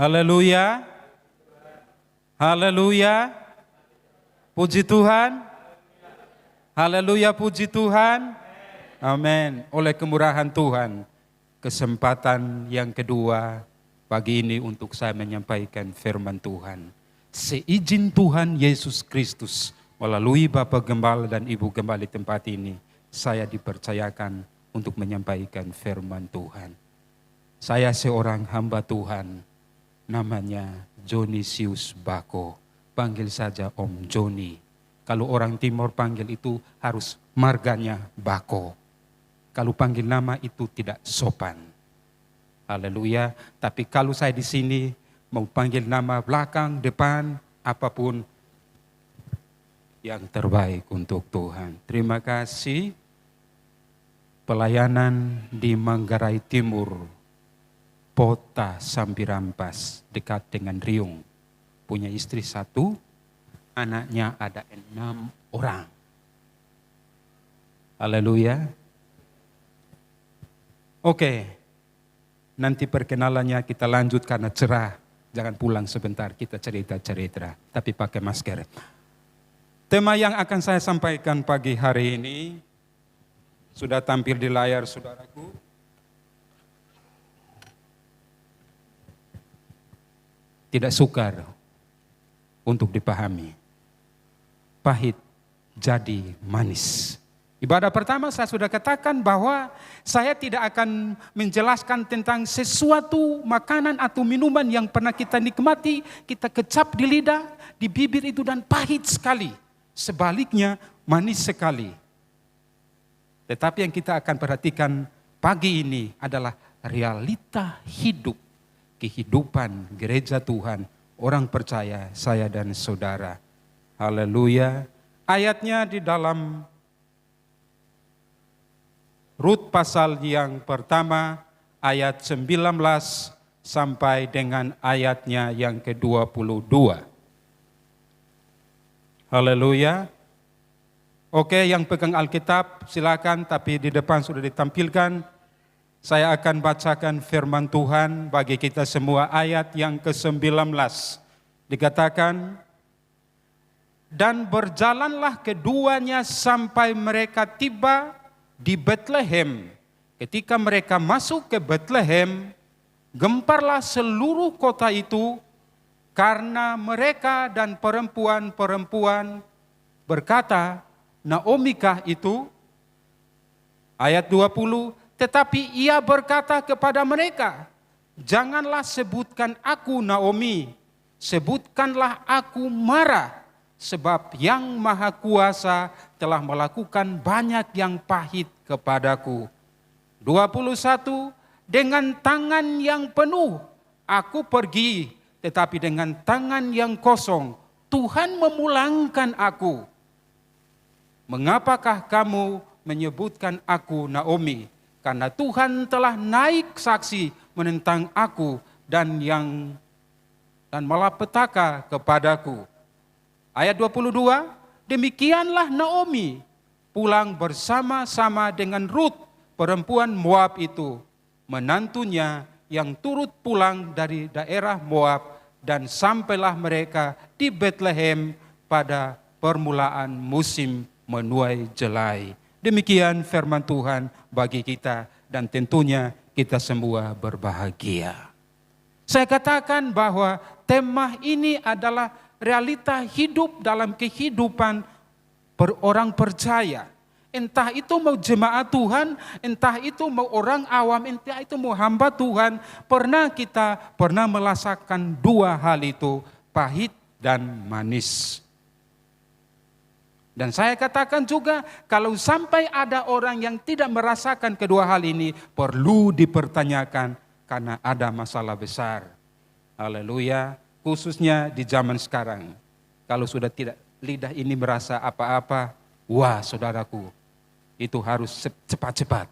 Haleluya. Haleluya. Puji Tuhan. Haleluya, puji Tuhan. Amin. Oleh kemurahan Tuhan, kesempatan yang kedua pagi ini untuk saya menyampaikan firman Tuhan. Seizin Tuhan Yesus Kristus melalui Bapak Gembala dan Ibu Gembala di tempat ini, saya dipercayakan untuk menyampaikan firman Tuhan. Saya seorang hamba Tuhan, namanya Jonisius Bako. Panggil saja Om Joni. Kalau orang Timur panggil itu harus marganya Bako. Kalau panggil nama itu tidak sopan. Haleluya. Tapi kalau saya di sini mau panggil nama belakang, depan, apapun yang terbaik untuk Tuhan. Terima kasih. Pelayanan di Manggarai Timur, Kota Sambirampas, dekat dengan Riung. Punya istri 1, anaknya ada 6 orang. Haleluya. Oke, nanti perkenalannya kita lanjut karena cerah. Jangan pulang sebentar, kita cerita-cerita, tapi pakai masker. Tema yang akan saya sampaikan pagi hari ini, sudah tampil di layar saudaraku. Tidak sukar untuk dipahami. Pahit jadi manis. Ibadah pertama saya sudah katakan bahwa saya tidak akan menjelaskan tentang sesuatu makanan atau minuman yang pernah kita nikmati, kita kecap di lidah, di bibir itu dan pahit sekali. Sebaliknya manis sekali. Tetapi yang kita akan perhatikan pagi ini adalah realita hidup, kehidupan gereja Tuhan, orang percaya, saya dan saudara. Haleluya. Ayatnya di dalam Rut pasal yang pertama, ayat 19 sampai dengan ayatnya yang ke-22. Haleluya. Oke, yang pegang Alkitab silakan, tapi di depan sudah ditampilkan. Saya akan bacakan firman Tuhan bagi kita semua. Ayat yang ke-19 dikatakan, dan berjalanlah keduanya sampai mereka tiba di Betlehem. Ketika mereka masuk ke Betlehem, gemparlah seluruh kota itu karena mereka dan perempuan-perempuan berkata, Naomikah itu? Ayat 20, tetapi ia berkata kepada mereka, janganlah sebutkan aku Naomi, sebutkanlah aku Mara, sebab yang Maha Kuasa telah melakukan banyak yang pahit kepadaku. 21, dengan tangan yang penuh aku pergi, tetapi dengan tangan yang kosong Tuhan memulangkan aku. Mengapakah kamu menyebutkan aku Naomi? Karena Tuhan telah naik saksi menentang aku dan malapetaka kepadaku. Ayat 22, demikianlah Naomi pulang bersama-sama dengan Rut, perempuan Moab itu, menantunya yang turut pulang dari daerah Moab, dan sampailah mereka di Betlehem pada permulaan musim menuai jelai. Demikian firman Tuhan bagi kita dan tentunya kita semua berbahagia. Saya katakan bahwa tema ini adalah realita hidup dalam kehidupan orang percaya. Entah itu mau jemaat Tuhan, entah itu mau orang awam, entah itu mau hamba Tuhan. Kita pernah merasakan dua hal itu, pahit dan manis. Dan saya katakan juga, kalau sampai ada orang yang tidak merasakan kedua hal ini, perlu dipertanyakan karena ada masalah besar. Haleluya, khususnya di zaman sekarang. Kalau sudah tidak lidah ini merasa apa-apa, wah saudaraku, itu harus cepat-cepat.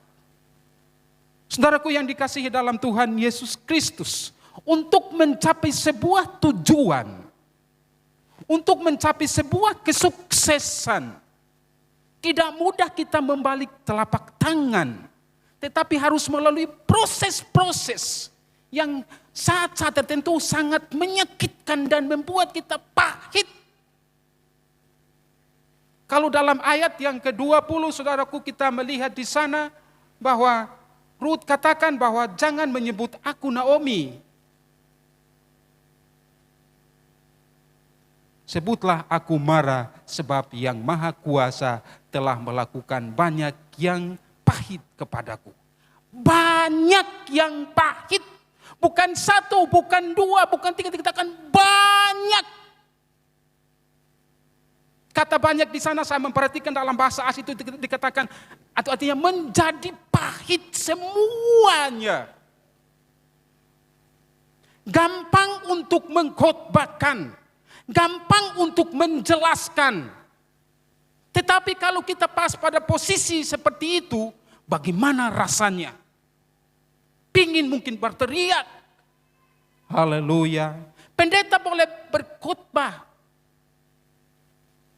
Saudaraku yang dikasihi dalam Tuhan Yesus Kristus, untuk mencapai sebuah tujuan, untuk mencapai sebuah kesuksesan, tidak mudah kita membalik telapak tangan, tetapi harus melalui proses-proses yang saat-saat tertentu sangat menyakitkan dan membuat kita pahit. Kalau dalam ayat yang ke-20 saudaraku kita melihat di sana bahwa Rut katakan bahwa jangan menyebut aku Naomi. Sebutlah aku Mara sebab yang Maha Kuasa telah melakukan banyak yang pahit kepadaku. Banyak yang pahit. Bukan satu, bukan dua, bukan tiga, dikatakan banyak. Kata banyak di sana saya memperhatikan dalam bahasa asli itu dikatakan atau artinya menjadi pahit semuanya. Gampang untuk mengkhotbahkan, gampang untuk menjelaskan. Tetapi kalau kita pas pada posisi seperti itu, bagaimana rasanya? Pingin mungkin berteriak. Haleluya. Pendeta boleh berkhotbah.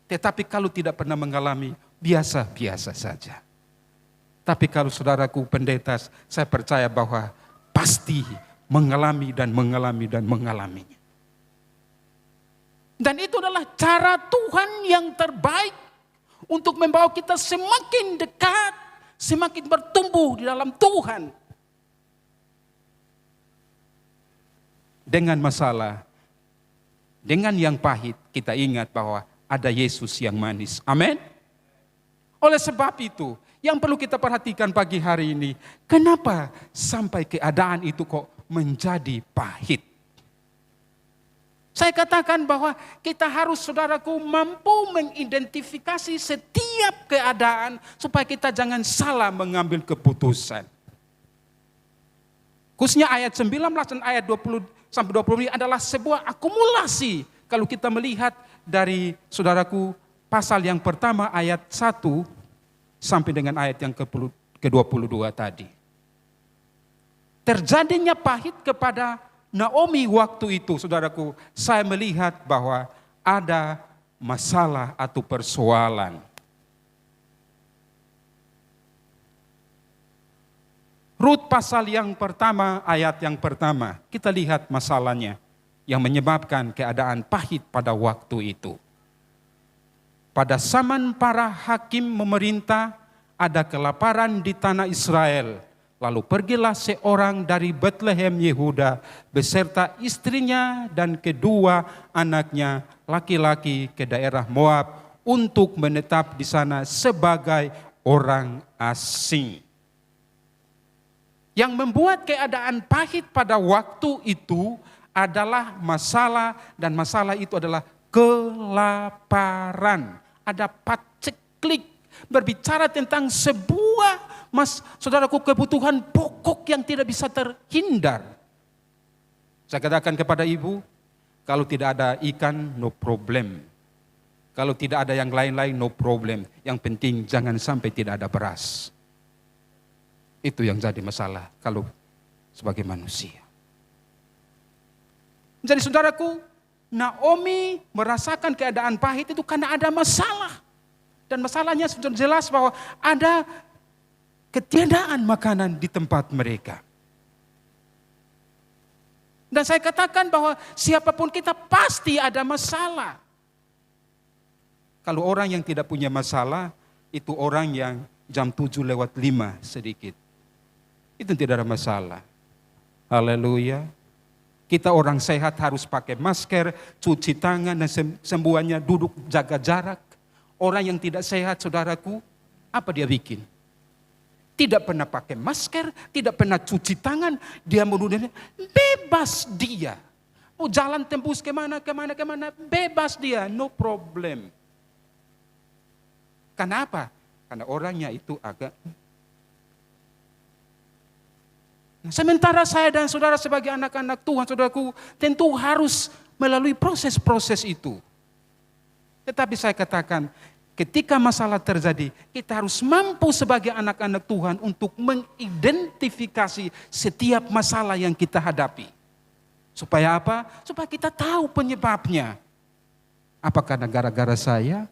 Tetapi kalau tidak pernah mengalami, biasa-biasa saja. Tapi kalau saudaraku pendeta, saya percaya bahwa pasti mengalami dan mengalaminya. Dan itu adalah cara Tuhan yang terbaik untuk membawa kita semakin dekat, semakin bertumbuh di dalam Tuhan. Dengan masalah, dengan yang pahit, kita ingat bahwa ada Yesus yang manis. Amin. Oleh sebab itu, yang perlu kita perhatikan pagi hari ini, kenapa sampai keadaan itu kok menjadi pahit? Saya katakan bahwa kita harus saudaraku mampu mengidentifikasi setiap keadaan supaya kita jangan salah mengambil keputusan. Khususnya ayat 19 dan ayat 20 sampai 20 ini adalah sebuah akumulasi. Kalau kita melihat dari saudaraku pasal yang pertama ayat 1 sampai dengan ayat yang ke-22 tadi. Terjadinya pahit kepada Naomi waktu itu, saudaraku, saya melihat bahwa ada masalah atau persoalan. Rut pasal yang pertama, ayat yang pertama, kita lihat masalahnya yang menyebabkan keadaan pahit pada waktu itu. Pada zaman para hakim memerintah, ada kelaparan di tanah Israel. Lalu pergilah seorang dari Betlehem Yehuda beserta istrinya dan kedua anaknya laki-laki ke daerah Moab untuk menetap di sana sebagai orang asing. Yang membuat keadaan pahit pada waktu itu adalah masalah, dan masalah itu adalah kelaparan. Ada paceklik berbicara tentang sebuah saudaraku kebutuhan pokok yang tidak bisa terhindar. Saya katakan kepada ibu, kalau tidak ada ikan no problem. Kalau tidak ada yang lain-lain no problem. Yang penting jangan sampai tidak ada beras. Itu yang jadi masalah kalau sebagai manusia. Jadi saudaraku, Naomi merasakan keadaan pahit itu karena ada masalah. Dan masalahnya sudah jelas bahwa ada ketiadaan makanan di tempat mereka. Dan saya katakan bahwa siapapun kita pasti ada masalah. Kalau orang yang tidak punya masalah, itu orang yang jam 7 lewat 5 sedikit. Itu tidak ada masalah. Haleluya. Kita orang sehat harus pakai masker, cuci tangan, dan semuanya duduk jaga jarak. Orang yang tidak sehat, saudaraku, apa dia bikin? Tidak pernah pakai masker, tidak pernah cuci tangan, dia menudahnya, bebas dia. Mau jalan tembus kemana, bebas dia, no problem. Kenapa? Karena orangnya itu agak... Sementara saya dan saudara sebagai anak-anak Tuhan, saudaraku, tentu harus melalui proses-proses itu. Tetapi saya katakan, ketika masalah terjadi, kita harus mampu sebagai anak-anak Tuhan untuk mengidentifikasi setiap masalah yang kita hadapi. Supaya apa? Supaya kita tahu penyebabnya. Apakah gara-gara saya?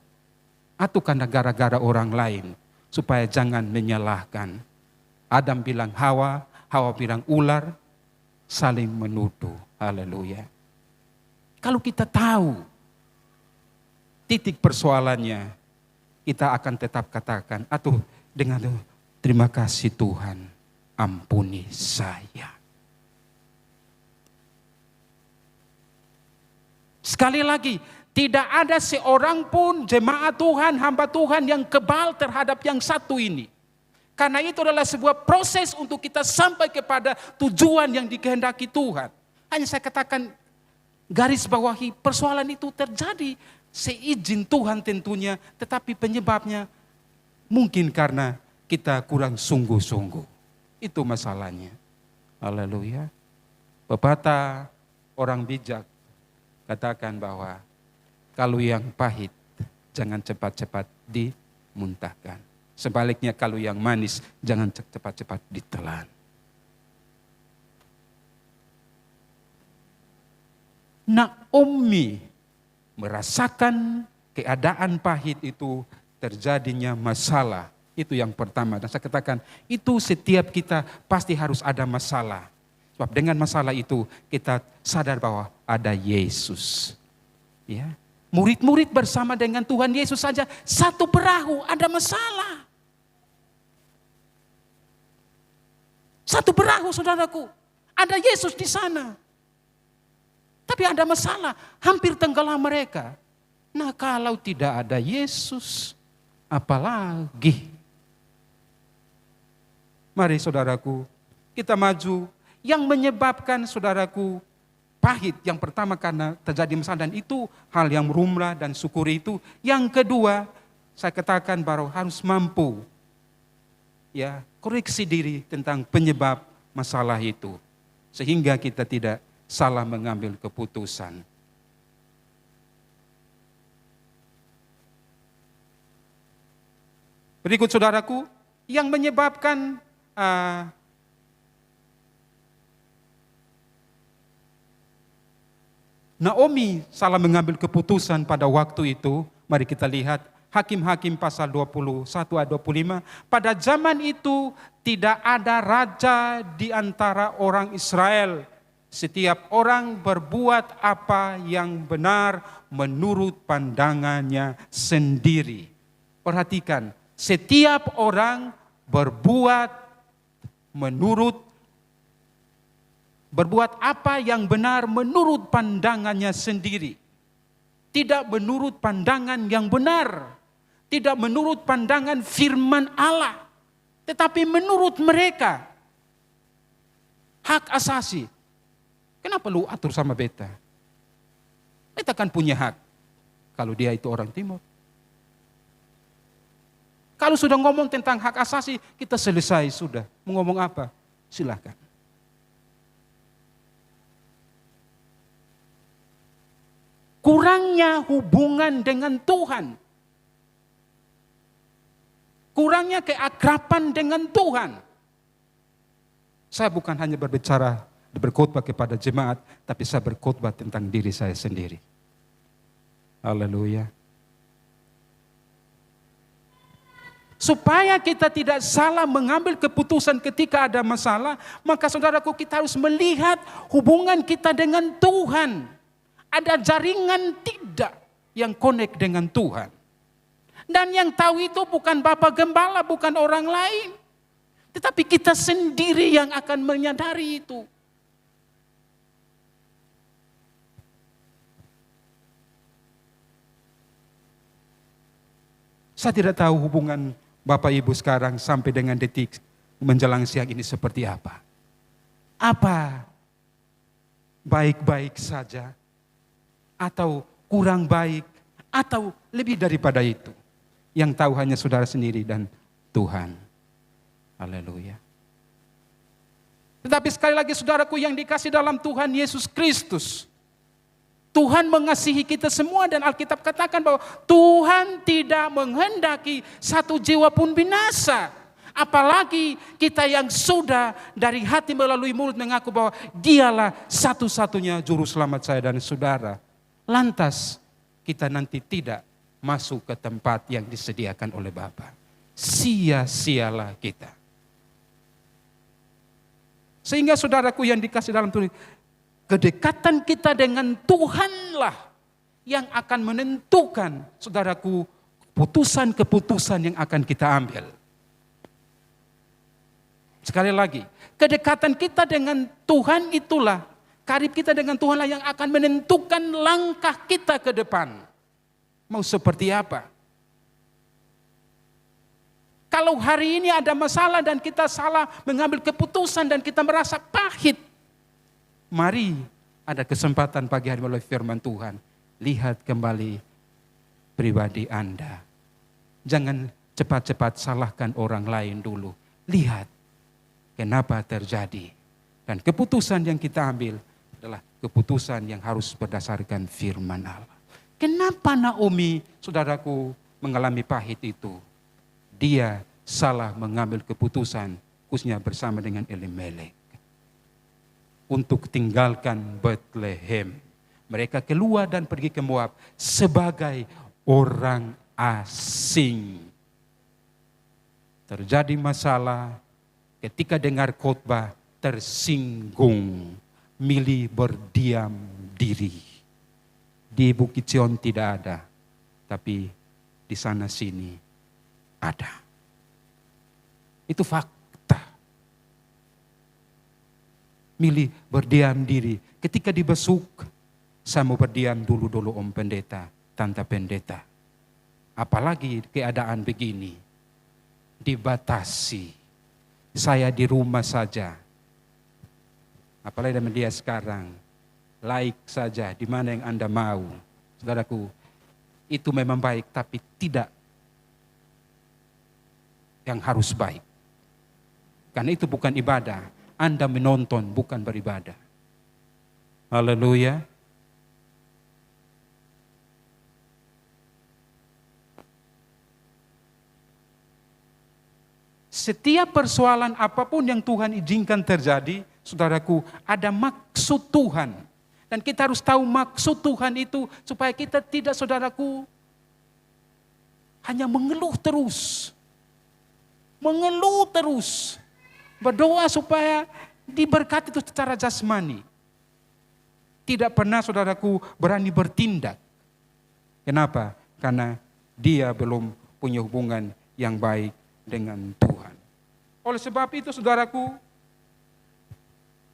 Atau karena gara-gara orang lain? Supaya jangan menyalahkan. Adam bilang Hawa, Hawa bilang ular. saling menuduh. Haleluya. Kalau kita tahu titik persoalannya, kita akan tetap katakan, atau dengan terima kasih Tuhan, ampuni saya. Sekali lagi, tidak ada seorang pun jemaat Tuhan, hamba Tuhan yang kebal terhadap yang satu ini. Karena itu adalah sebuah proses untuk kita sampai kepada tujuan yang dikehendaki Tuhan. Hanya saya katakan, garis bawahi, persoalan itu terjadi seizin Tuhan tentunya, tetapi penyebabnya mungkin karena kita kurang sungguh-sungguh. Itu masalahnya. Haleluya. Pepatah orang bijak katakan bahwa kalau yang pahit jangan cepat-cepat dimuntahkan. Sebaliknya kalau yang manis jangan cepat-cepat ditelan. Naomi merasakan keadaan pahit itu, terjadinya masalah. Itu yang pertama. Dan saya katakan, itu setiap kita pasti harus ada masalah. Sebab dengan masalah itu kita sadar bahwa ada Yesus. Ya. Murid-murid bersama dengan Tuhan Yesus saja satu perahu, ada masalah. Satu perahu, saudaraku. Ada Yesus di sana. Tapi ada masalah, hampir tenggelam mereka. Nah, kalau tidak ada Yesus, apalagi? Mari saudaraku, kita maju. Yang menyebabkan saudaraku pahit, yang pertama karena terjadi masalah, dan itu hal yang lumrah dan syukuri itu. Yang kedua, saya katakan baru harus mampu ya koreksi diri tentang penyebab masalah itu. Sehingga kita tidak salah mengambil keputusan. Berikut saudaraku, yang menyebabkan Naomi salah mengambil keputusan pada waktu itu, mari kita lihat Hakim-Hakim pasal 21 ayat 25. Pada zaman itu tidak ada raja di antara orang Israel. Setiap orang berbuat apa yang benar menurut pandangannya sendiri. Perhatikan, setiap orang berbuat apa yang benar menurut pandangannya sendiri. Tidak menurut pandangan yang benar. Tidak menurut pandangan firman Allah. Tetapi menurut mereka. Hak asasi. Kenapa lu atur sama beta? Beta kan punya hak. Kalau dia itu orang timur. Kalau sudah ngomong tentang hak asasi, kita selesai sudah. Mau ngomong apa? Silakan. Kurangnya hubungan dengan Tuhan. Kurangnya keakraban dengan Tuhan. Saya bukan hanya berkhotbah kepada jemaat, tapi saya berkhotbah tentang diri saya sendiri. Haleluya. Supaya kita tidak salah mengambil keputusan ketika ada masalah, maka saudaraku kita harus melihat hubungan kita dengan Tuhan. Ada jaringan tidak yang connect dengan Tuhan. Dan yang tahu itu bukan Bapak Gembala, bukan orang lain. Tetapi kita sendiri yang akan menyadari itu. Saya tidak tahu hubungan Bapak Ibu sekarang sampai dengan detik menjelang siang ini seperti apa. Apa baik-baik saja? Atau kurang baik? Atau lebih daripada itu? Yang tahu hanya saudara sendiri dan Tuhan. Haleluya. Tetapi sekali lagi saudaraku yang dikasih dalam Tuhan Yesus Kristus. Tuhan mengasihi kita semua dan Alkitab katakan bahwa Tuhan tidak menghendaki satu jiwa pun binasa. Apalagi kita yang sudah dari hati melalui mulut mengaku bahwa dialah satu-satunya juru selamat saya dan saudara. Lantas kita nanti tidak masuk ke tempat yang disediakan oleh Bapa. Sia-sialah kita. Sehingga saudaraku yang dikasih dalam Tuhan, kedekatan kita dengan Tuhanlah yang akan menentukan, saudaraku, keputusan-keputusan yang akan kita ambil. Sekali lagi, kedekatan kita dengan Tuhan itulah, karib kita dengan Tuhanlah yang akan menentukan langkah kita ke depan. Mau seperti apa? Kalau hari ini ada masalah dan kita salah mengambil keputusan dan kita merasa pahit, mari ada kesempatan pagi hari melalui firman Tuhan. Lihat kembali pribadi Anda. Jangan cepat-cepat salahkan orang lain dulu. Lihat kenapa terjadi. Dan keputusan yang kita ambil adalah keputusan yang harus berdasarkan firman Allah. Kenapa Naomi, saudaraku, mengalami pahit itu? Dia salah mengambil keputusan, khususnya bersama dengan Elimelek, untuk tinggalkan Bethlehem. Mereka keluar dan pergi ke Moab sebagai orang asing. Terjadi masalah, ketika dengar khotbah tersinggung, milih berdiam diri. Di Bukit Sion tidak ada, tapi di sana sini ada. Itu fakta. Milih berdiam diri. Ketika dibesuk, saya mau berdiam dulu Om Pendeta, Tante Pendeta. Apalagi keadaan begini, dibatasi. Saya di rumah saja. Apalagi dengan dia sekarang, like saja di mana yang Anda mau. Saudaraku, itu memang baik, tapi tidak yang harus baik. Karena itu bukan ibadah. Anda menonton, bukan beribadah. Haleluya. Setiap persoalan apapun yang Tuhan izinkan terjadi, saudaraku, ada maksud Tuhan. Dan kita harus tahu maksud Tuhan itu supaya kita tidak, saudaraku, hanya mengeluh terus. Mengeluh terus. Berdoa supaya diberkati itu secara jasmani. Tidak pernah, saudaraku, berani bertindak. Kenapa? Karena dia belum punya hubungan yang baik dengan Tuhan. Oleh sebab itu, saudaraku,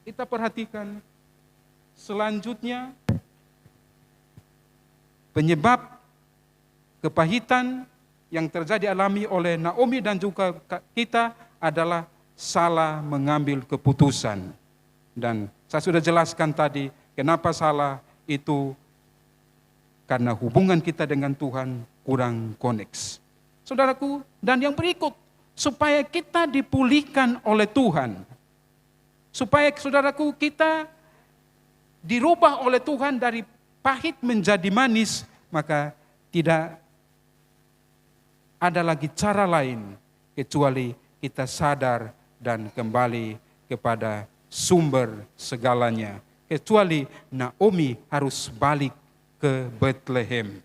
kita perhatikan selanjutnya penyebab kepahitan yang terjadi alami oleh Naomi dan juga kita adalah salah mengambil keputusan. Dan saya sudah jelaskan tadi kenapa salah itu, karena hubungan kita dengan Tuhan kurang koneks. Saudaraku, dan yang berikut, supaya kita dipulihkan oleh Tuhan. Supaya, saudaraku, kita dirubah oleh Tuhan dari pahit menjadi manis, maka tidak ada lagi cara lain kecuali kita sadar dan kembali kepada sumber segalanya. Kecuali Naomi harus balik ke Bethlehem.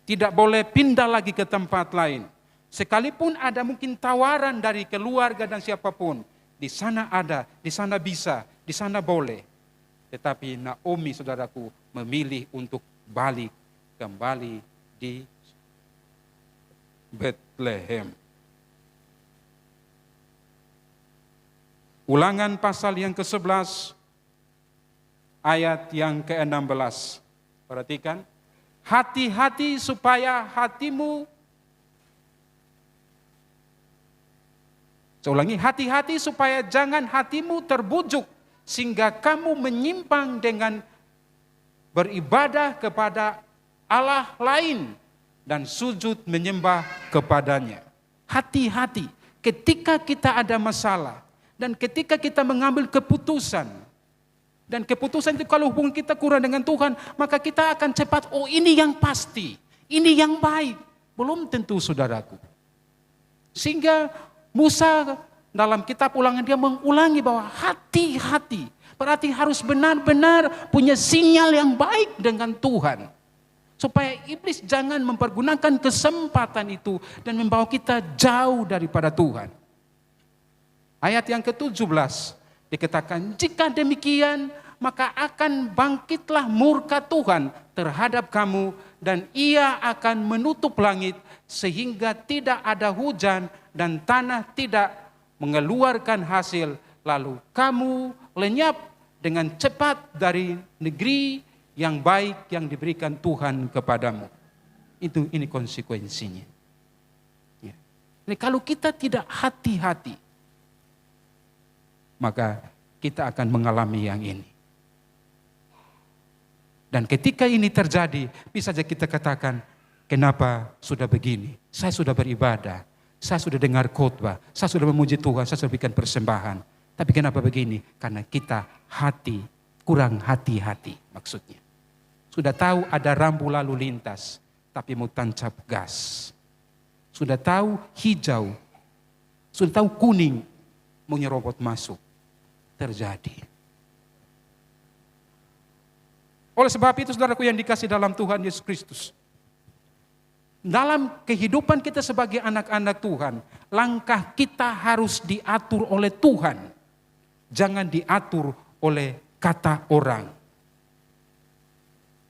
Tidak boleh pindah lagi ke tempat lain. Sekalipun ada mungkin tawaran dari keluarga dan siapapun. Di sana ada, di sana bisa, di sana boleh. Tetapi Naomi, saudaraku, memilih untuk balik kembali di Bethlehem. Ulangan pasal yang ke-11, ayat yang ke-16. Perhatikan. Hati-hati supaya hatimu, saya ulangi, hati-hati supaya jangan hatimu terbujuk sehingga kamu menyimpang dengan beribadah kepada Allah lain dan sujud menyembah kepadanya. Hati-hati ketika kita ada masalah dan ketika kita mengambil keputusan. Dan keputusan itu kalau hubungan kita kurang dengan Tuhan, maka kita akan cepat, oh ini yang pasti, ini yang baik. Belum tentu, saudaraku. Sehingga Musa dalam kitab ulangan dia mengulangi bahwa hati-hati. Berarti harus benar-benar punya sinyal yang baik dengan Tuhan. Supaya iblis jangan mempergunakan kesempatan itu dan membawa kita jauh daripada Tuhan. Ayat yang ke-17 dikatakan, jika demikian maka akan bangkitlah murka Tuhan terhadap kamu dan ia akan menutup langit sehingga tidak ada hujan dan tanah tidak mengeluarkan hasil. Lalu kamu lenyap dengan cepat dari negeri yang baik yang diberikan Tuhan kepadamu. Ini konsekuensinya. Ya. Jadi kalau kita tidak hati-hati, maka kita akan mengalami yang ini. Dan ketika ini terjadi, bisa saja kita katakan, kenapa sudah begini? Saya sudah beribadah, saya sudah dengar khotbah, saya sudah memuji Tuhan, saya sudah berikan persembahan. Tapi kenapa begini? Karena kita kurang hati-hati maksudnya. Sudah tahu ada rambu lalu lintas, tapi mau tancap gas. Sudah tahu hijau, sudah tahu kuning, mau nyerobot masuk. Terjadi. Oleh sebab itu saudaraku yang dikasih dalam Tuhan Yesus Kristus, dalam kehidupan kita sebagai anak-anak Tuhan, langkah kita harus diatur oleh Tuhan. Jangan diatur oleh kata orang.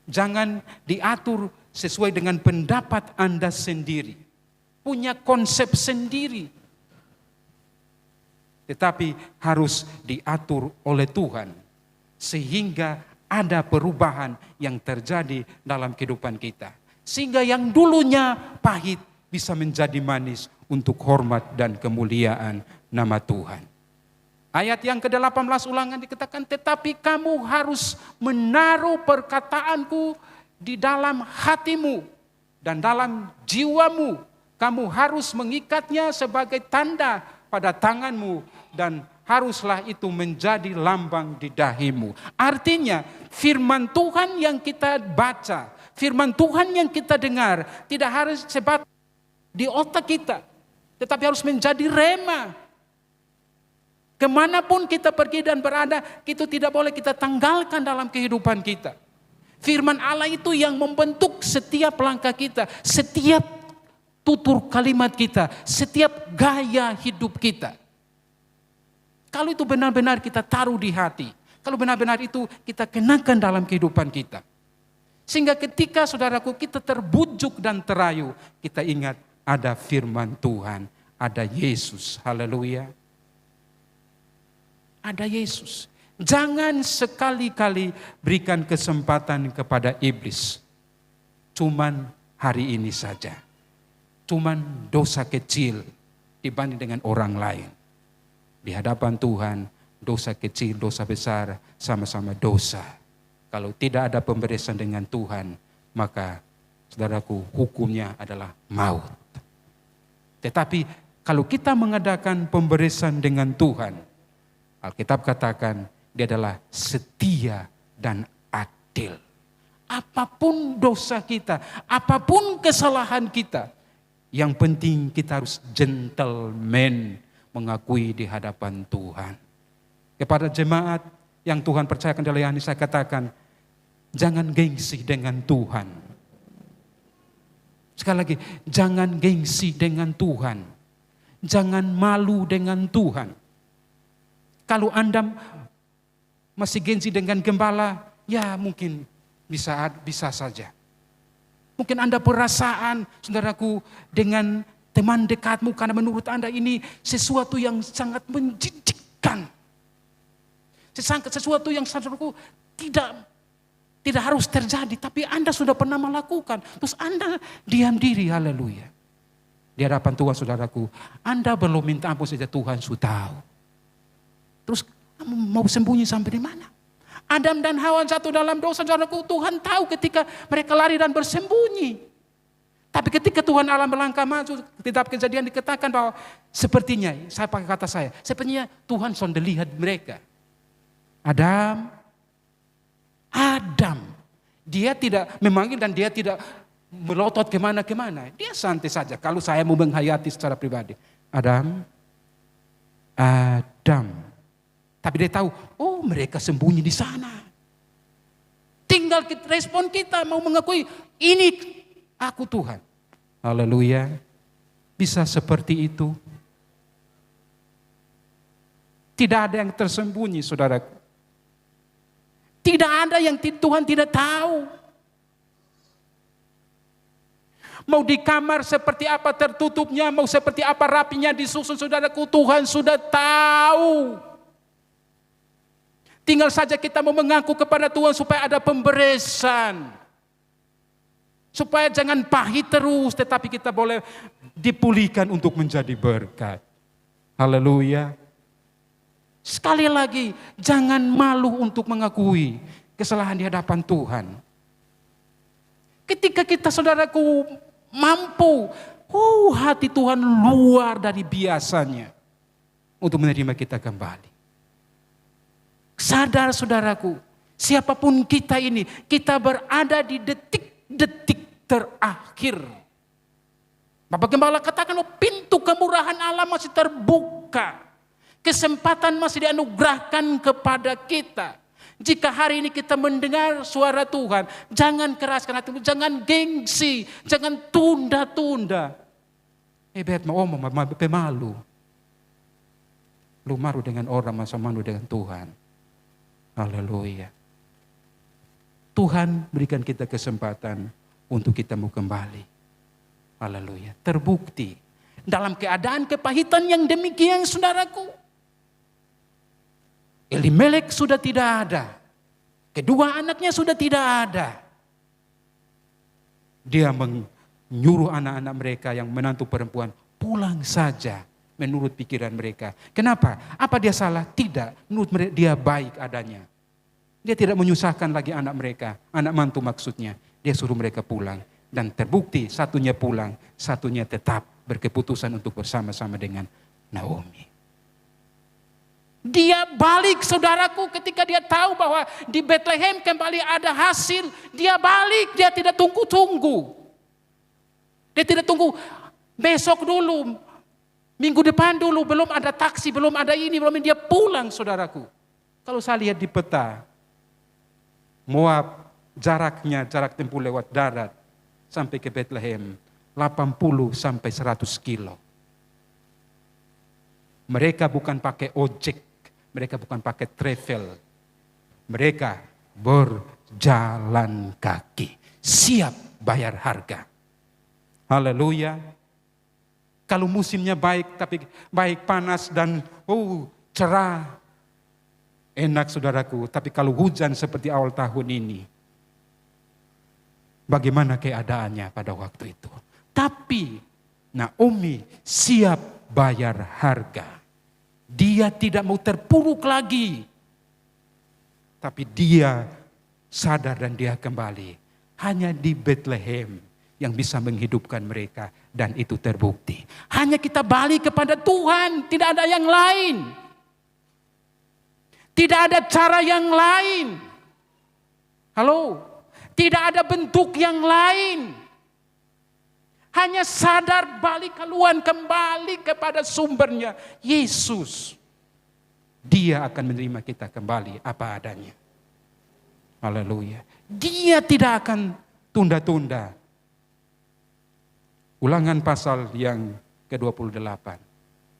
Jangan diatur sesuai dengan pendapat Anda sendiri. Punya konsep sendiri. Tetapi harus diatur oleh Tuhan. Sehingga ada perubahan yang terjadi dalam kehidupan kita. Sehingga yang dulunya pahit bisa menjadi manis untuk hormat dan kemuliaan nama Tuhan. Ayat yang ke-18 ulangan dikatakan, tetapi kamu harus menaruh perkataanku di dalam hatimu dan dalam jiwamu. Kamu harus mengikatnya sebagai tanda pada tanganmu dan haruslah itu menjadi lambang di dahimu. Artinya firman Tuhan yang kita baca, firman Tuhan yang kita dengar tidak harus sebat di otak kita, tetapi harus menjadi rema. Kemanapun kita pergi dan berada, itu tidak boleh kita tanggalkan dalam kehidupan kita. Firman Allah itu yang membentuk setiap langkah kita, setiap tutur kalimat kita, setiap gaya hidup kita. Kalau itu benar-benar kita taruh di hati, kalau benar-benar itu kita kenakan dalam kehidupan kita. Sehingga ketika saudaraku kita terbujuk dan terayu, kita ingat ada firman Tuhan, ada Yesus, haleluya. Ada Yesus. Jangan sekali-kali berikan kesempatan kepada iblis. Cuman hari ini saja. Cuman dosa kecil dibanding dengan orang lain. Di hadapan Tuhan, dosa kecil, dosa besar, sama-sama dosa. Kalau tidak ada pemberian dengan Tuhan, maka saudaraku hukumnya adalah maut. Tetapi kalau kita mengadakan pemberian dengan Tuhan, Alkitab katakan dia adalah setia dan adil. Apapun dosa kita, apapun kesalahan kita, yang penting kita harus gentleman mengakui di hadapan Tuhan. Kepada jemaat yang Tuhan percayakan oleh Yani, saya katakan, jangan gengsi dengan Tuhan. Sekali lagi, jangan gengsi dengan Tuhan. Jangan malu dengan Tuhan. Kalau Anda masih gengsi dengan gembala, ya mungkin bisa saja. Mungkin Anda perasaan, saudaraku, dengan teman dekatmu karena menurut Anda ini sesuatu yang sangat menjijikkan. Sesuatu yang saudaraku tidak harus terjadi, tapi Anda sudah pernah melakukan. Terus Anda diam diri, haleluya. Di hadapan Tuhan saudaraku, Anda belum minta ampun saja Tuhan sudah tahu. Terus kamu mau sembunyi sampai di mana? Adam dan Hawa jatuh dalam dosa, saudaraku, Tuhan tahu ketika mereka lari dan bersembunyi. Tapi ketika Tuhan Allah melangkah maju, kitab Kejadian dikatakan bahwa sepertinya, saya pakai kata saya, sepertinya Tuhan sudah lihat mereka. Adam, dia tidak memanggil dan dia tidak melotot kemana-kemana. Dia santai saja. Kalau saya mau menghayati secara pribadi, Adam. Tapi dia tahu, oh mereka sembunyi di sana. Tinggal respon kita mau mengakui, ini aku Tuhan. Haleluya. Bisa seperti itu. Tidak ada yang tersembunyi, saudaraku. Tidak ada yang Tuhan tidak tahu. Mau di kamar seperti apa tertutupnya, mau seperti apa rapinya disusun, saudaraku, Tuhan sudah tahu. Tinggal saja kita mau mengaku kepada Tuhan supaya ada pemberesan. Supaya jangan pahit terus, tetapi kita boleh dipulihkan untuk menjadi berkat. Haleluya. Sekali lagi, jangan malu untuk mengakui kesalahan di hadapan Tuhan. Ketika kita, saudaraku, mampu, hati Tuhan luar dari biasanya untuk menerima kita kembali. Sadar, saudaraku, siapapun kita ini, kita berada di detik-detik terakhir. Bapak Gembala katakan, pintu kemurahan Allah masih terbuka. Kesempatan masih dianugerahkan kepada kita. Jika hari ini kita mendengar suara Tuhan, jangan keraskan hatimu, jangan gengsi, jangan tunda-tunda. Bet mau pemalu. Lu malu dengan orang, masa malu dengan Tuhan. Haleluya. Tuhan berikan kita kesempatan untuk kita mau kembali. Haleluya. Terbukti dalam keadaan kepahitan yang demikian, saudaraku. Elimelek sudah tidak ada. Kedua anaknya sudah tidak ada. Dia menyuruh anak-anak mereka yang menantu perempuan pulang saja menurut pikiran mereka. Kenapa? Apa dia salah? Tidak. Menurut mereka dia baik adanya. Dia tidak menyusahkan lagi anak mereka. Anak mantu maksudnya. Dia suruh mereka pulang. Dan terbukti satunya pulang, satunya tetap berkeputusan untuk bersama-sama dengan Naomi. Dia balik, saudaraku, ketika dia tahu bahwa di Bethlehem kembali ada hasil. Dia balik, dia tidak tunggu-tunggu. Dia tidak tunggu besok dulu, minggu depan dulu, belum ada taksi, belum ada ini, belum ini. Dia pulang, saudaraku. Kalau saya lihat di peta, Moab jarak tempuh lewat darat sampai ke Bethlehem 80 sampai 100 kilo. Mereka bukan pakai ojek, mereka bukan pakai travel. Mereka berjalan kaki, siap bayar harga. Haleluya. Kalau musimnya baik, tapi baik panas dan cerah, enak, saudaraku. Tapi kalau hujan seperti awal tahun ini, bagaimana keadaannya pada waktu itu? Tapi Naomi siap bayar harga. Dia tidak mau terpuruk lagi. Tapi dia sadar dan dia kembali. Hanya di Bethlehem yang bisa menghidupkan mereka. Dan itu terbukti. Hanya kita balik kepada Tuhan. Tidak ada yang lain. Tidak ada cara yang lain. Halo? Tidak ada bentuk yang lain. Hanya sadar balik haluan kembali kepada sumbernya. Yesus. Dia akan menerima kita kembali apa adanya. Haleluya. Dia tidak akan tunda-tunda. Ulangan pasal yang ke-28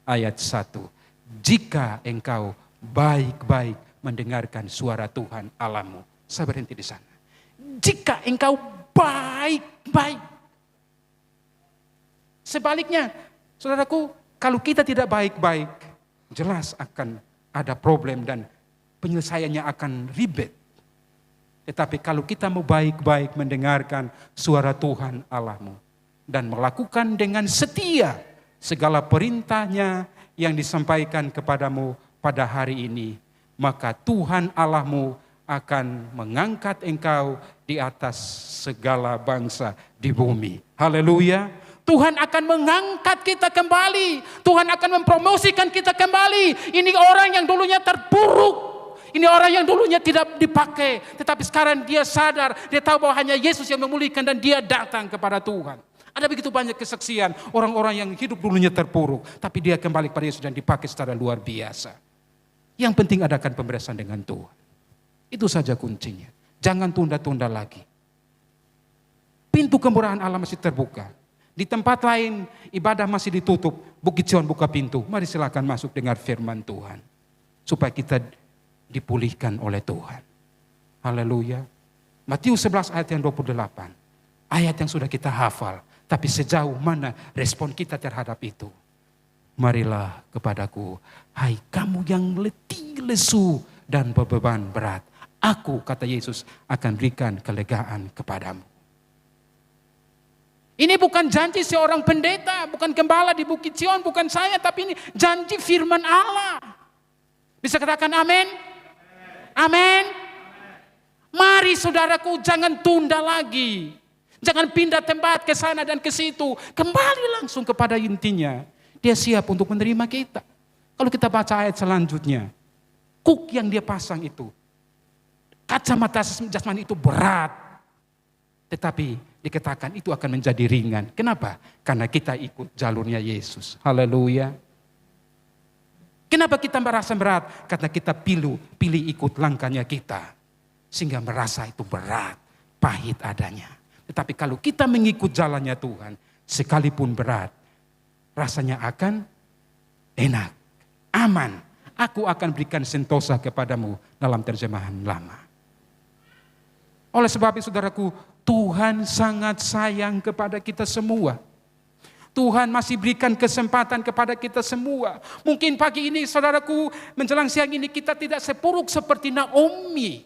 ayat 1. Jika engkau baik-baik mendengarkan suara Tuhan Allahmu. Saya berhenti di sana. Jika engkau baik-baik. Sebaliknya, saudaraku, kalau kita tidak baik-baik, jelas akan ada problem dan penyelesaiannya akan ribet. Tetapi kalau kita mau baik-baik mendengarkan suara Tuhan Allahmu dan melakukan dengan setia segala perintahnya yang disampaikan kepadamu pada hari ini, maka Tuhan Allahmu akan mengangkat engkau di atas segala bangsa di bumi. Haleluya. Tuhan akan mengangkat kita kembali. Tuhan akan mempromosikan kita kembali. Ini orang yang dulunya terpuruk. Ini orang yang dulunya tidak dipakai. Tetapi sekarang dia sadar. Dia tahu bahwa hanya Yesus yang memulihkan dan dia datang kepada Tuhan. Ada begitu banyak kesaksian. Orang-orang yang hidup dulunya terpuruk. Tapi dia kembali kepada Yesus dan dipakai secara luar biasa. Yang penting adakan pemberesan dengan Tuhan. Itu saja kuncinya. Jangan tunda-tunda lagi. Pintu kemurahan Allah masih terbuka. Di tempat lain ibadah masih ditutup. Bukit Sion buka pintu. Mari silakan masuk dengar firman Tuhan. supaya kita dipulihkan oleh Tuhan. Haleluya. Matius 11 ayat yang 28. Ayat yang sudah kita hafal. Tapi sejauh mana respon kita terhadap itu? Marilah kepadaku, hai kamu yang letih lesu dan beban berat. Aku, kata Yesus, akan berikan kelegaan kepadamu. Ini bukan janji seorang pendeta, bukan gembala di Bukit Sion, bukan saya, tapi ini janji firman Allah. Bisa katakan amin? Amin. Mari saudaraku, jangan tunda lagi. Jangan pindah tempat ke sana dan ke situ. Kembali langsung kepada intinya. Dia siap untuk menerima kita. Kalau kita baca ayat selanjutnya, kuk yang dia pasang itu, kacamata jasmani itu berat. Tetapi dikatakan itu akan menjadi ringan. Kenapa? Karena kita ikut jalurnya Yesus. Haleluya. Kenapa kita merasa berat? Karena kita pilih ikut langkahnya kita. Sehingga merasa itu berat, pahit adanya. Tetapi kalau kita mengikut jalannya Tuhan, sekalipun berat, rasanya akan enak, aman. Aku akan berikan sentosa kepadamu dalam terjemahan lama. Oleh sebab itu saudaraku, Tuhan sangat sayang kepada kita semua. Tuhan masih berikan kesempatan kepada kita semua. Mungkin pagi ini saudaraku, menjelang siang ini kita tidak sepuruk seperti Naomi.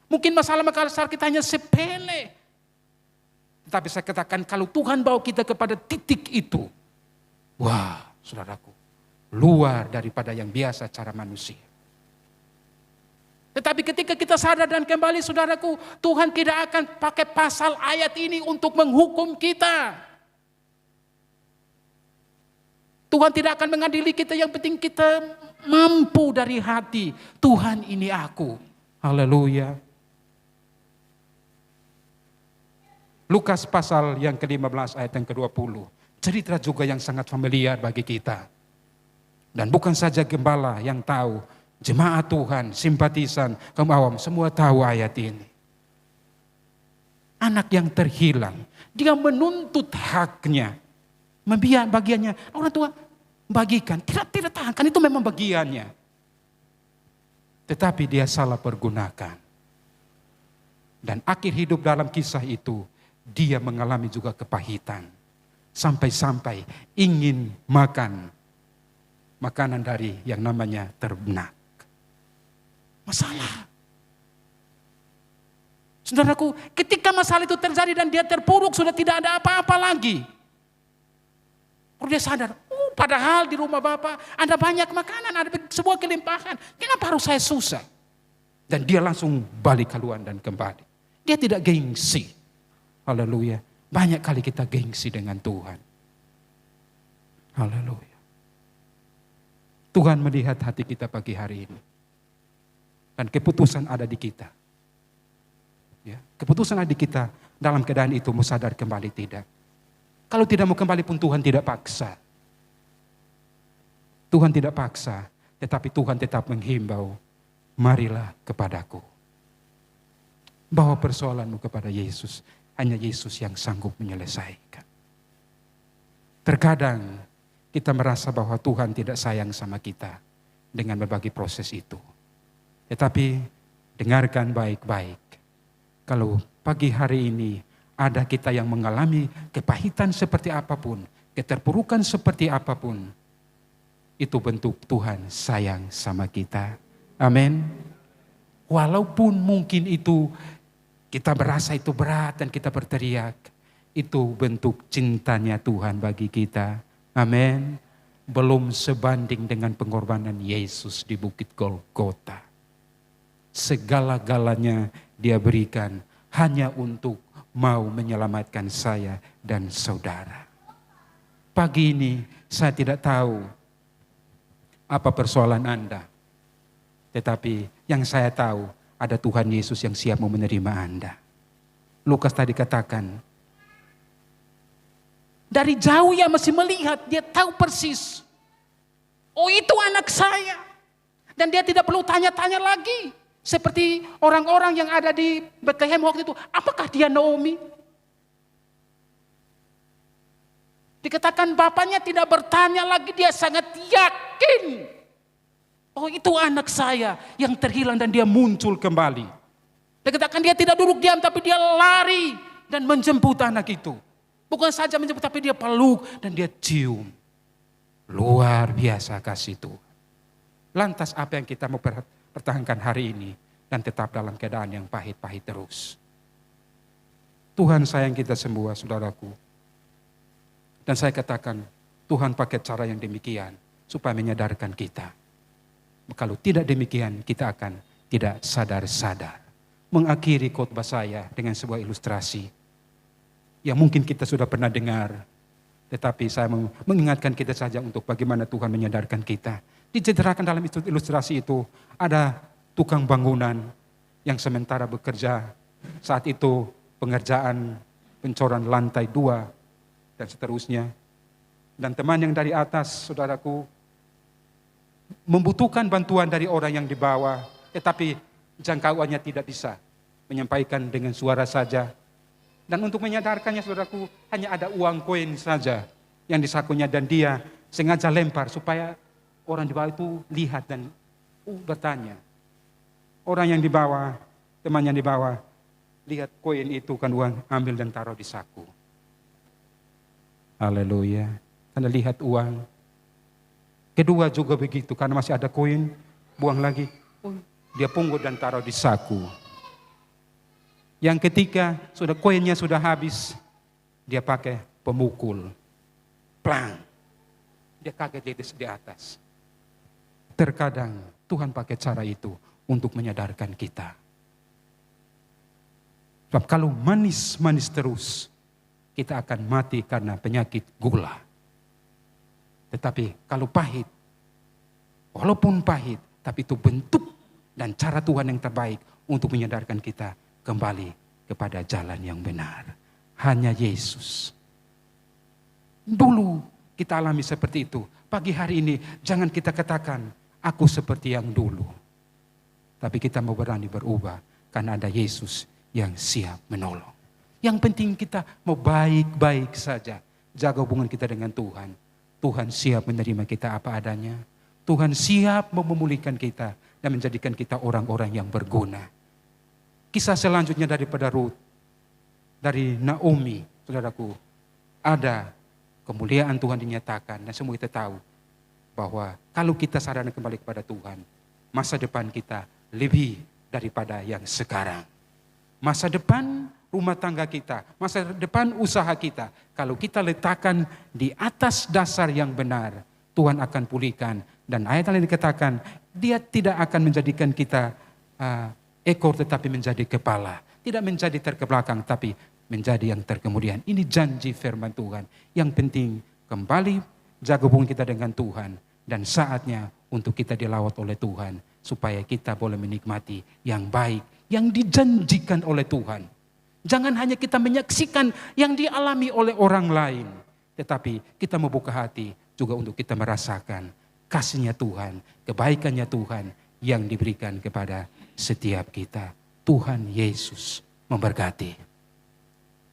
Mungkin masalah-masalah kita hanya sepele. Tetapi saya katakan kalau Tuhan bawa kita kepada titik itu, wah saudaraku, luar daripada yang biasa cara manusia. Tetapi ketika kita sadar dan kembali saudaraku, Tuhan tidak akan pakai pasal ayat ini untuk menghukum kita. Tuhan tidak akan mengadili kita, yang penting kita mampu dari hati. Tuhan ini aku. Haleluya. Lukas pasal yang ke-15 ayat yang ke-20. Cerita juga yang sangat familiar bagi kita. Dan bukan saja gembala yang tahu, jemaat Tuhan, simpatisan, kaum awam, semua tahu ayat ini. Anak yang terhilang, dia menuntut haknya. Bagiannya, orang tua bagikan, tidak tahan, kan itu memang bagiannya. Tetapi dia salah pergunakan. Dan akhir hidup dalam kisah itu, dia mengalami juga kepahitan. Sampai-sampai ingin makan makanan dari yang namanya ternak. Masalah. Saudaraku, ketika masalah itu terjadi dan dia terpuruk, sudah tidak ada apa-apa lagi. Kalau dia sadar, padahal di rumah Bapak ada banyak makanan, ada sebuah kelimpahan. Kenapa harus saya susah? Dan dia langsung balik haluan dan kembali. Dia tidak gengsi. Haleluya. Banyak kali kita gengsi dengan Tuhan. Haleluya. Tuhan melihat hati kita pagi hari ini. Dan keputusan ada di kita. Ya, keputusan ada di kita, dalam keadaan itu mau sadar kembali tidak. Kalau tidak mau kembali pun Tuhan tidak paksa. Tuhan tidak paksa, tetapi Tuhan tetap menghimbau, marilah kepadaku. Bawa persoalanmu kepada Yesus. Hanya Yesus yang sanggup menyelesaikan. Terkadang kita merasa bahwa Tuhan tidak sayang sama kita dengan berbagi proses itu. Tetapi dengarkan baik-baik. Kalau pagi hari ini ada kita yang mengalami kepahitan seperti apapun, keterpurukan seperti apapun, itu bentuk Tuhan sayang sama kita. Amin. Walaupun mungkin itu kita merasa itu berat dan kita berteriak, itu bentuk cintanya Tuhan bagi kita. Amin. Belum sebanding dengan pengorbanan Yesus di Bukit Golgota. Segala-galanya dia berikan hanya untuk mau menyelamatkan saya dan saudara. Pagi ini saya tidak tahu apa persoalan Anda. Tetapi yang saya tahu, ada Tuhan Yesus yang siap mau menerima Anda. Lukas tadi katakan, dari jauh ia masih melihat, dia tahu persis. Oh itu anak saya. Dan dia tidak perlu tanya-tanya lagi. Seperti orang-orang yang ada di Bethlehem waktu itu, apakah dia Naomi? Dikatakan bapaknya tidak bertanya lagi, dia sangat yakin. Oh, itu anak saya yang terhilang dan dia muncul kembali. Dia katakan dia tidak duduk diam, tapi dia lari dan menjemput anak itu. Bukan saja menjemput, tapi dia peluk dan dia cium. Luar biasa kasih Tuhan. Lantas apa yang kita mau pertahankan hari ini dan tetap dalam keadaan yang pahit-pahit terus? Tuhan sayang kita semua, saudaraku. Dan saya katakan, Tuhan pakai cara yang demikian supaya menyadarkan kita. Kalau tidak demikian, kita akan tidak sadar-sadar. Mengakhiri khotbah saya dengan sebuah ilustrasi yang mungkin kita sudah pernah dengar. Tetapi saya mengingatkan kita saja untuk bagaimana Tuhan menyadarkan kita. Diceritakan dalam ilustrasi itu ada tukang bangunan yang sementara bekerja. Saat itu pengerjaan pencoran lantai 2 dan seterusnya. Dan teman yang dari atas, saudaraku, membutuhkan bantuan dari orang yang di bawah, tetapi jangkauannya tidak bisa menyampaikan dengan suara saja. Dan untuk menyadarkannya, saudaraku, hanya ada uang koin saja yang di sakunya, dan dia sengaja lempar supaya orang di bawah itu lihat dan bertanya. Orang yang di bawah, teman yang di bawah, lihat koin itu kan uang, ambil dan taruh di saku. Haleluya. Karena lihat uang. Kedua juga begitu, karena masih ada koin, buang lagi. Dia pungut dan taruh di saku. Yang ketiga, sudah koinnya sudah habis, dia pakai pemukul. Plang. Dia kaget di atas. Terkadang Tuhan pakai cara itu untuk menyadarkan kita. Sebab kalau manis-manis terus, kita akan mati karena penyakit gula. Tetapi kalau pahit, walaupun pahit, tapi itu bentuk dan cara Tuhan yang terbaik untuk menyadarkan kita kembali kepada jalan yang benar. Hanya Yesus. Dulu kita alami seperti itu. Pagi hari ini jangan kita katakan, aku seperti yang dulu. Tapi kita mau berani berubah karena ada Yesus yang siap menolong. Yang penting kita mau baik-baik saja. Jaga hubungan kita dengan Tuhan. Tuhan siap menerima kita apa adanya. Tuhan siap memulihkan kita dan menjadikan kita orang-orang yang berguna. Kisah selanjutnya daripada Ruth, dari Naomi, saudaraku, ada kemuliaan Tuhan dinyatakan dan semua kita tahu bahwa kalau kita sadar kembali kepada Tuhan, masa depan kita lebih daripada yang sekarang. Masa depan rumah tangga kita, masa depan usaha kita, kalau kita letakkan di atas dasar yang benar, Tuhan akan pulihkan. Dan ayat yang dikatakan, dia tidak akan menjadikan kita ekor tetapi menjadi kepala. Tidak menjadi terkebelakang tapi menjadi yang terkemudian. Ini janji firman Tuhan. Yang penting kembali jaga hubungan kita dengan Tuhan. Dan saatnya untuk kita dilawat oleh Tuhan. Supaya kita boleh menikmati yang baik, yang dijanjikan oleh Tuhan. Jangan hanya kita menyaksikan yang dialami oleh orang lain. Tetapi kita membuka hati juga untuk kita merasakan kasih-Nya Tuhan, kebaikan-Nya Tuhan yang diberikan kepada setiap kita. Tuhan Yesus memberkati.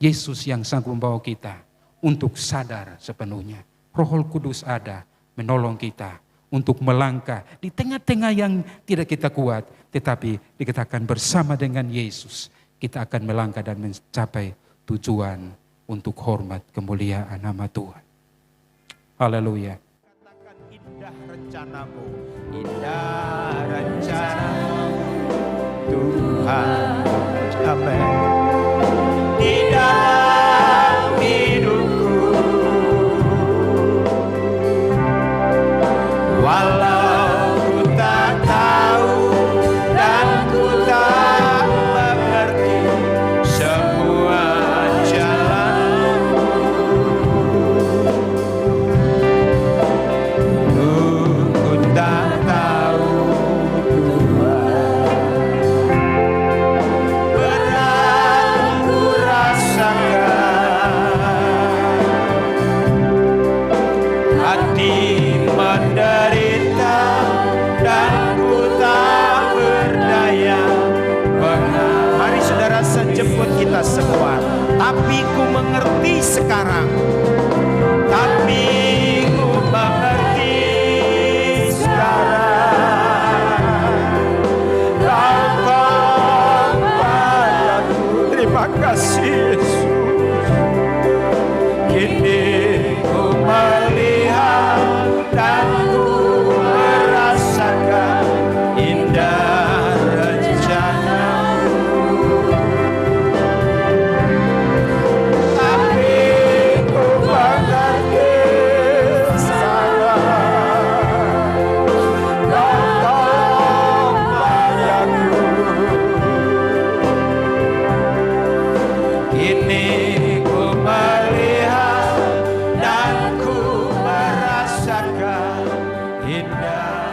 Yesus yang sanggup membawa kita untuk sadar sepenuhnya. Roh Kudus ada menolong kita untuk melangkah di tengah-tengah yang tidak kita kuat. Tetapi dikatakan bersama dengan Yesus kita akan melangkah dan mencapai tujuan untuk hormat kemuliaan nama Tuhan. Haleluya. Katakan indah rencanamu, indah rencanamu Tuhan. Amin. Di dalam hidupku, walau ku tak tahu dan ku tak mengerti semua jalanmu, ku tak tahu Tuhan. Berat ku rasakan, hati menderita dan ku tak berdaya. Mari saudara sejemput kita semua. Tapi ku mengerti sekarang. Tapi ku mengerti sekarang. indah